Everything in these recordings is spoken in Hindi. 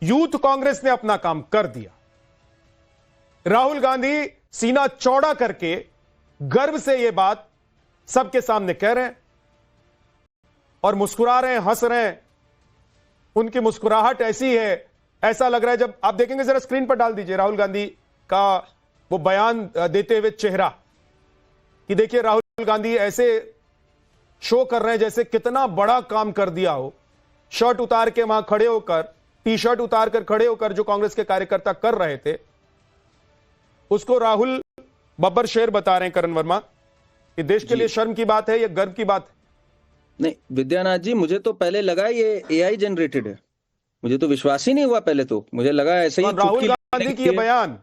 यूथ कांग्रेस ने अपना काम कर दिया। राहुल गांधी सीना चौड़ा करके गर्व से यह बात सबके सामने कह रहे हैं और मुस्कुरा रहे हैं, हंस रहे हैं। उनकी मुस्कुराहट ऐसी है, ऐसा लग रहा है, जब आप देखेंगे, जरा स्क्रीन पर डाल दीजिए राहुल गांधी का वो बयान देते हुए चेहरा, कि देखिए राहुल गांधी ऐसे शो कर रहे हैं जैसे कितना बड़ा काम कर दिया हो। शर्ट उतार के वहां खड़े होकर, टी शर्ट उतार कर खड़े होकर जो कांग्रेस के कार्यकर्ता कर रहे थे, उसको राहुल बब्बर शेर बता रहे हैं करण वर्मा, कि देश के लिए शर्म की बात है, यह गर्व की बात है। नहीं विद्यानाथ जी, मुझे तो पहले लगा ये एआई जनरेटेड है, मुझे तो विश्वास ही नहीं हुआ। पहले तो मुझे लगा ऐसे ही राहुल गांधी की बयान,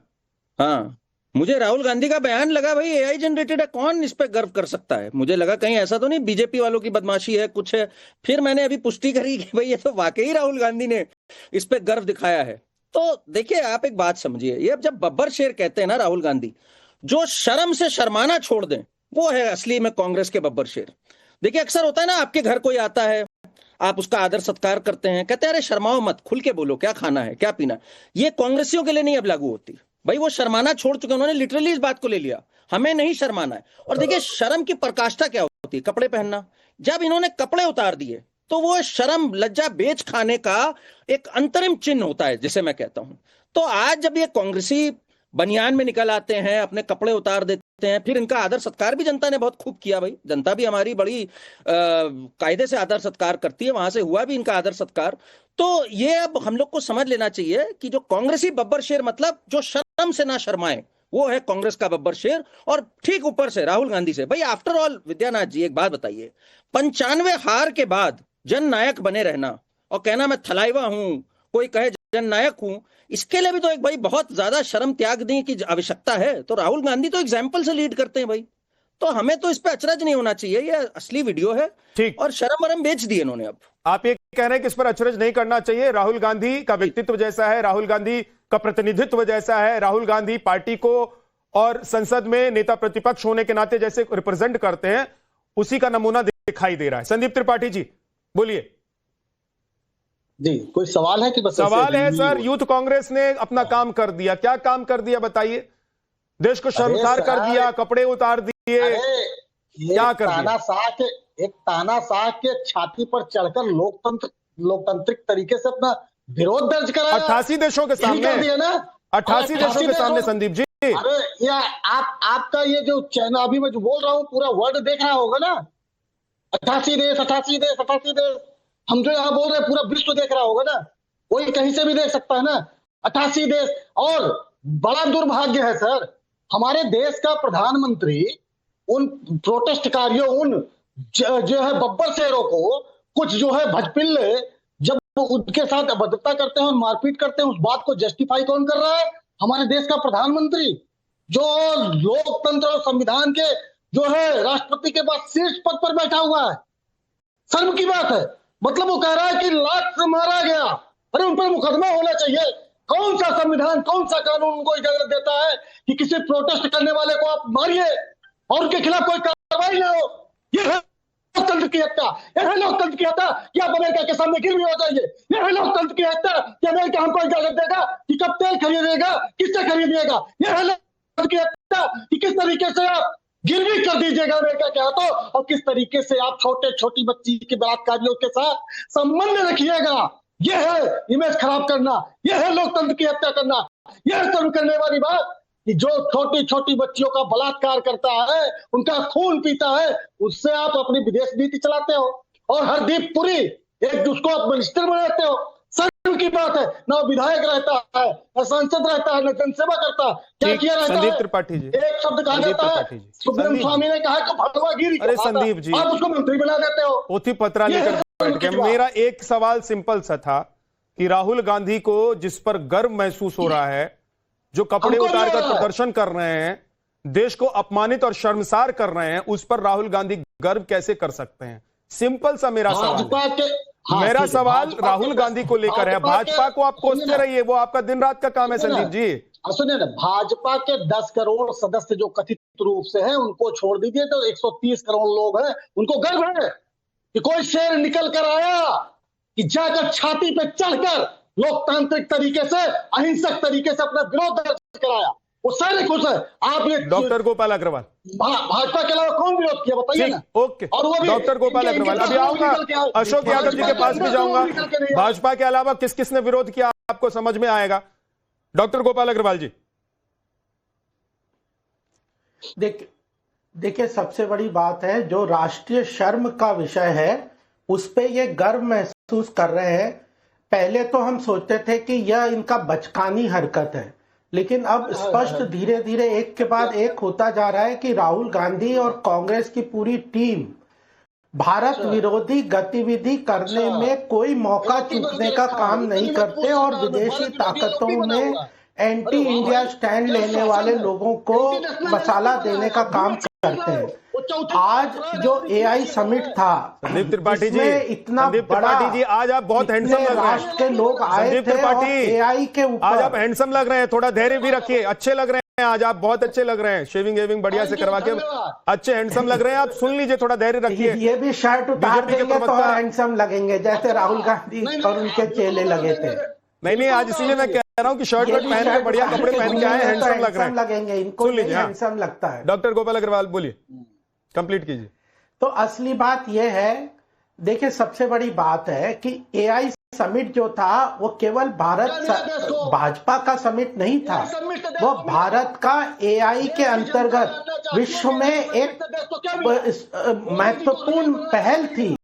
हाँ मुझे राहुल गांधी का बयान लगा भाई एआई जनरेटेड है, कौन इस पे गर्व कर सकता है। मुझे लगा कहीं ऐसा तो नहीं बीजेपी वालों की बदमाशी है, कुछ है। फिर मैंने अभी पुष्टि करी कि भाई ये तो वाकई राहुल गांधी ने इस पे गर्व दिखाया है। तो देखिए आप एक बात समझिए, ये जब बब्बर शेर कहते हैं ना राहुल गांधी, जो शर्म से शर्माना छोड़ दें, वो है असली में कांग्रेस के बब्बर शेर। देखिए अक्सर होता है ना, आपके घर कोई आता है, आप उसका आदर सत्कार करते हैं, कहते हैं अरे शर्माओ मत, खुल के बोलो क्या खाना है क्या पीना। ये कांग्रेसियों के लिए नहीं अब लागू होती भाई, वो शर्माना छोड़ चुके, उन्होंने लिटरली इस बात को ले लिया, हमें नहीं शर्माना है। और देखिए शर्म की पराकाष्ठा क्या होती है, कपड़े पहनना। जब इन्होंने कपड़े उतार दिए तो वो शर्म लज्जा बेच खाने का एक अंतरिम चिन्ह होता है, जिसे मैं कहता हूं। तो आज जब ये कांग्रेसी बनियान में निकल आते हैं, अपने कपड़े उतार देते हैं, फिर इनका आदर सत्कार भी जनता ने बहुत खूब किया भाई, जनता भी हमारी बड़ी कायदे से आदर सत्कार करती है, वहां से हुआ भी इनका आदर सत्कार। तो ये अब हम लोग को समझ लेना चाहिए कि जो कांग्रेसी बब्बर शेर, मतलब जो शर्म से ना शर्माए, वो है कांग्रेस का बब्बर शेर। और ठीक ऊपर से राहुल गांधी से भाई, आफ्टर ऑल विद्यानाथ जी एक बात बताइए, 95 हार के बाद जननायक बने रहना और कहना मैं थलाइवा हूं, कोई कहे जननायक हूं, इसके लिए भी तो एक भाई बहुत ज्यादा शर्म त्यागने की आवश्यकता है। तो राहुल गांधी तो एग्जाम्पल से लीड करते हैं भाई, तो हमें तो इस पे अचरज नहीं होना चाहिए, ये असली वीडियो है। ठीक, और शर्म वरम बेच दी इन्होंने। अब आप ये कह रहे हैं कि इस पर अचरज नहीं करना चाहिए। राहुल गांधी का व्यक्तित्व जैसा है, राहुल गांधी का प्रतिनिधित्व जैसा है, राहुल गांधी पार्टी को और संसद में नेता प्रतिपक्ष होने के नाते जैसे रिप्रेजेंट करते हैं, उसी का नमूना दिखाई दे रहा है। संदीप त्रिपाठी जी बोलिए। जी, कोई सवाल है कि बस सवाल है सर, यूथ कांग्रेस ने अपना काम कर दिया, क्या काम कर दिया बताइए? देश को शर्मसार कर दिया, कपड़े उतार दिए, क्या कर दिया? एक तानाशाह के छाती पर चढ़कर लोकतांत्रिक तरीके से अपना विरोध दर्ज कराया 88 देशों के सामने, 88 देशों के सामने। संदीप जी, अरे या आपका ये जो चैनल अभी मैं जो बोल रहा हूँ पूरा वर्ल्ड देख रहा होगा ना, 88 देश 88 देश 88 देश, हम जो यहाँ बोल रहे हैं पूरा विश्व देख रहा होगा ना, कोई कहीं से भी देख सकता है ना, 88 देश। और बड़ा दुर्भाग्य है सर, हमारे देश का प्रधानमंत्री उन प्रोटेस्टकारियों, उन जो है बब्बर शेरों को, कुछ जो है भजपिल्ले जब उनके साथ अभद्रता करते हैं और मारपीट करते हैं, उस बात को जस्टिफाई कौन कर रहा है? हमारे देश का प्रधानमंत्री, जो लोकतंत्र और संविधान के जो है राष्ट्रपति के बाद शीर्ष पद पर बैठा हुआ है। शर्म की बात है, मतलब वो कह रहा है कि लात से मारा गया, अरे उन पर मुकदमा होना चाहिए। कौन सा संविधान, कौन सा कानून उनको इजाजत देता है कि किसी प्रोटेस्ट करने वाले को आप मारिए और उनके खिलाफ कोई कार्रवाई ना हो? ये है लोकतंत्र की हत्या, यह है लोकतंत्र की हत्या कि आप अमेरिका के सामने गिरवी हो जाइए। यह है लोकतंत्र की हत्या कि अमेरिका हमको इजाजत देगा कि कब तेल खरीदेगा, किससे खरीदिएगा। यह है लोकतंत्र की हत्या कि किस तरीके से आप गिरवी कर दीजिएगा अमेरिका के हाथों, और किस तरीके से आप छोटी बच्ची के बलात्कारियों के साथ संबंध रखिएगा। यह है इमेज खराब करना, यह है लोकतंत्र की हत्या करना। यह शर्म करने वाली बात कि जो छोटी बच्चियों का बलात्कार करता है, उनका खून पीता है, उससे आप अपनी विदेश नीति चलाते हो और हरदीप पुरी एक उसको आप मिनिस्टर बनाते हो। शर्म की बात है, ना विधायक रहता है, ना सांसद रहता है, ना जनसेवा करता है। क्या किया रहता है? संदीप त्रिपाठी जी, एक शब्द कहा जाता है, सुब्रम स्वामी ने कहा कि भगवागिरी, अरे संदीप जी, आप उसको मंत्री बना देते हो। पोथी पत्रा लेकर बैठ गए। मेरा एक सवाल सिंपल सा था कि राहुल गांधी को जिस पर गर्व महसूस हो रहा है, जो कपड़े उतार कर प्रदर्शन कर रहे हैं, देश को अपमानित और शर्मसार कर रहे हैं, उस पर राहुल गांधी गर्व कैसे कर सकते हैं? सिंपल सा मेरा सवाल है। मेरा सवाल राहुल गांधी को लेकर है। भाजपा को आप कोसते रहिए, वो आपका दिन रात का काम है संदीप जी। सुनिए ना, भाजपा के 10 करोड़ सदस्य जो कथित रूप से हैं, उनको छोड़ दीजिए, तो 130 करोड़ लोग हैं, उनको गर्व है कि कोई शेर निकल कर आया कि जाकर छाती पे चढ़कर लोकतांत्रिक तरीके से, अहिंसक तरीके से अपना विरोध दर्ज कराया, वो सारे खुश है। आपने डॉक्टर गोपाल अग्रवाल, भाजपा के अलावा कौन विरोध किया बताइए ना। ओके, और वो भी डॉक्टर गोपाल अग्रवाल। अभी आऊंगा, अशोक यादव जी के पास भी जाऊंगा। भाजपा के अलावा किस किसने विरोध किया आपको समझ में आएगा। डॉक्टर गोपाल अग्रवाल जी। देखिए सबसे बड़ी बात है, जो राष्ट्रीय शर्म का विषय है उस पे ये गर्व महसूस कर रहे हैं। पहले तो हम सोचते थे कि यह इनका बचकानी हरकत है, लेकिन अब स्पष्ट धीरे धीरे एक के बाद एक होता जा रहा है कि राहुल गांधी और कांग्रेस की पूरी टीम भारत विरोधी गतिविधि करने में कोई मौका चूकने का काम नहीं करते और विदेशी ताकतों में एंटी इंडिया स्टैंड लेने वाले लोगों को मसाला देने का काम करते हैं। आज जो एआई समिट था, संदीप त्रिपाठी जी, इतना संदीप बड़ा, त्रिपाठी जी आज आप बहुत हैंडसम लग रहे हैं। राष्ट्र के लोग आए संदीप थे और त्रिपाठी एआई के ऊपर आज आप हैंडसम लग रहे हैं, थोड़ा धैर्य भी रखिए। अच्छे लग रहे हैं आज आप, बहुत अच्छे लग रहे हैं, शेविंग वेविंग बढ़िया से करवा के अच्छे हैंडसम लग रहे हैं आप। सुन लीजिए, थोड़ा धैर्य रखिए। ये भी शर्ट उतार बीजेपी के देंगे तो प्रवक्ता- और हैंडसम लगेंगे, जैसे राहुल गांधी और उनके चेले लगे थे। नहीं, आज इसीलिए मैं कह रहा हूँ कि शर्ट वर्ट पहन के बढ़िया कपड़े पहन के आए, हैंडसम लग रहे हैं, लगेंगे इनको, सुन लीजिए। हैंडसम लगता है। डॉक्टर गोपाल अग्रवाल बोलिए, कंप्लीट कीजिए। तो असली बात यह है, देखिए सबसे बड़ी बात है कि एआई समिट जो था वो केवल भाजपा का समिट नहीं था, वो भारत का एआई के अंतर्गत विश्व में एक महत्वपूर्ण पहल थी,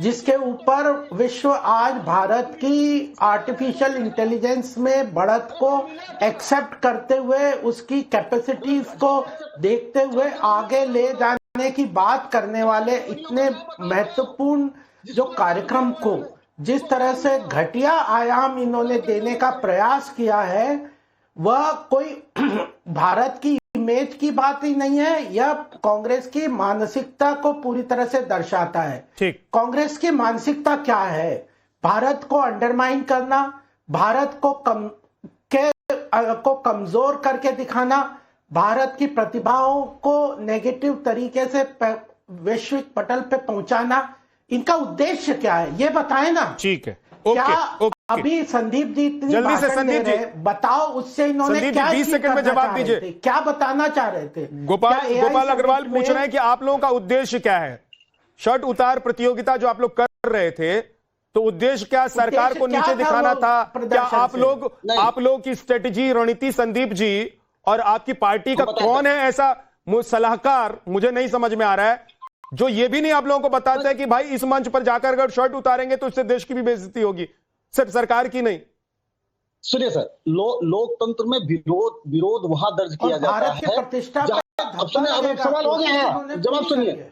जिसके ऊपर विश्व आज भारत की आर्टिफिशियल इंटेलिजेंस में बढ़त को एक्सेप्ट करते हुए, उसकी कैपेसिटीज को देखते हुए आगे ले जाने की बात करने वाले इतने महत्वपूर्ण जो कार्यक्रम को जिस तरह से घटिया आयाम इन्होंने देने का प्रयास किया है, वह कोई भारत की इमेज की बात ही नहीं है, यह कांग्रेस की मानसिकता को पूरी तरह से दर्शाता है। ठीक, कांग्रेस की मानसिकता क्या है? भारत को अंडरमाइन करना, भारत को कमजोर करके दिखाना, भारत की प्रतिभाओं को नेगेटिव तरीके से वैश्विक पटल पे पहुंचाना, इनका उद्देश्य क्या है ये बताएं ना। ठीक है, क्या ओके। अभी संदीप जी इतनी जल्दी से भाषण संदीप दे रहे जी, हैं, बताओ उससे इन्होंने संदीप क्या जी 20 सेकंड में करना जवाब चाह रहे दीजिए। थे? क्या बताना चाह रहे थे? गोपाल क्या AI गोपाल अग्रवाल समिट पूछ में- रहे हैं कि आप लोगों का उद्देश्य क्या है? शर्ट उतार प्रतियोगिता जो आप लोग कर रहे थे, तो उद्देश्य क्या, सरकार को क्या नीचे था दिखाना वो था? क्या प्रदर्शन आप से? लोग की स्ट्रेटेजी रणनीति, संदीप जी और आपकी पार्टी का कौन है ऐसा सलाहकार, मुझे नहीं समझ में आ रहा है, जो ये भी नहीं आप लोगों को बताता है कि भाई इस मंच पर जाकर अगर शर्ट उतारेंगे तो इससे देश की भी बेइज्जती होगी, सिर्फ सरकार की नहीं। सुनिए सर, लोकतंत्र में विरोध वहां दर्ज किया जाता भारत की है। प्रतिष्ठा अब सुनिए, अब एक सवाल हो गया है, जवाब सुनिए।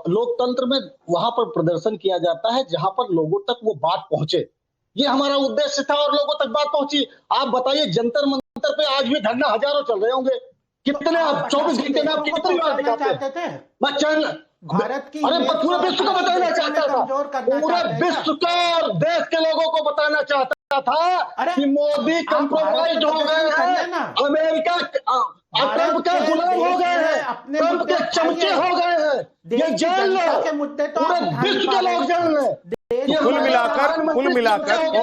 लोकतंत्र में वहां पर प्रदर्शन किया जाता है जहां पर लोगों तक वो बात पहुंचे, ये हमारा उद्देश्य था और लोगों तक बात पहुंची। आप बताइए, जंतर मंतर पे आज भी धरना हजारों चल रहे होंगे, कितने आप 24 घंटे में आप कितनी बार दिखाते थे? मैं चैनल भारत की अरे पूरे विश्व को बताना चाहता था, पूरे विश्व को और देश के लोगों को बताना चाहता था कि मोदी कंप्रोमाइज हो गए हैं, अमेरिका ट्रंप का गुलाम हो गए हैं, ट्रंप के चमचे हो गए हैं। ये जान लो, पूरे विश्व के लोग जान लें।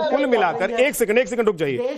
कुल मिलाकर एक सेकंड रुक जाइए।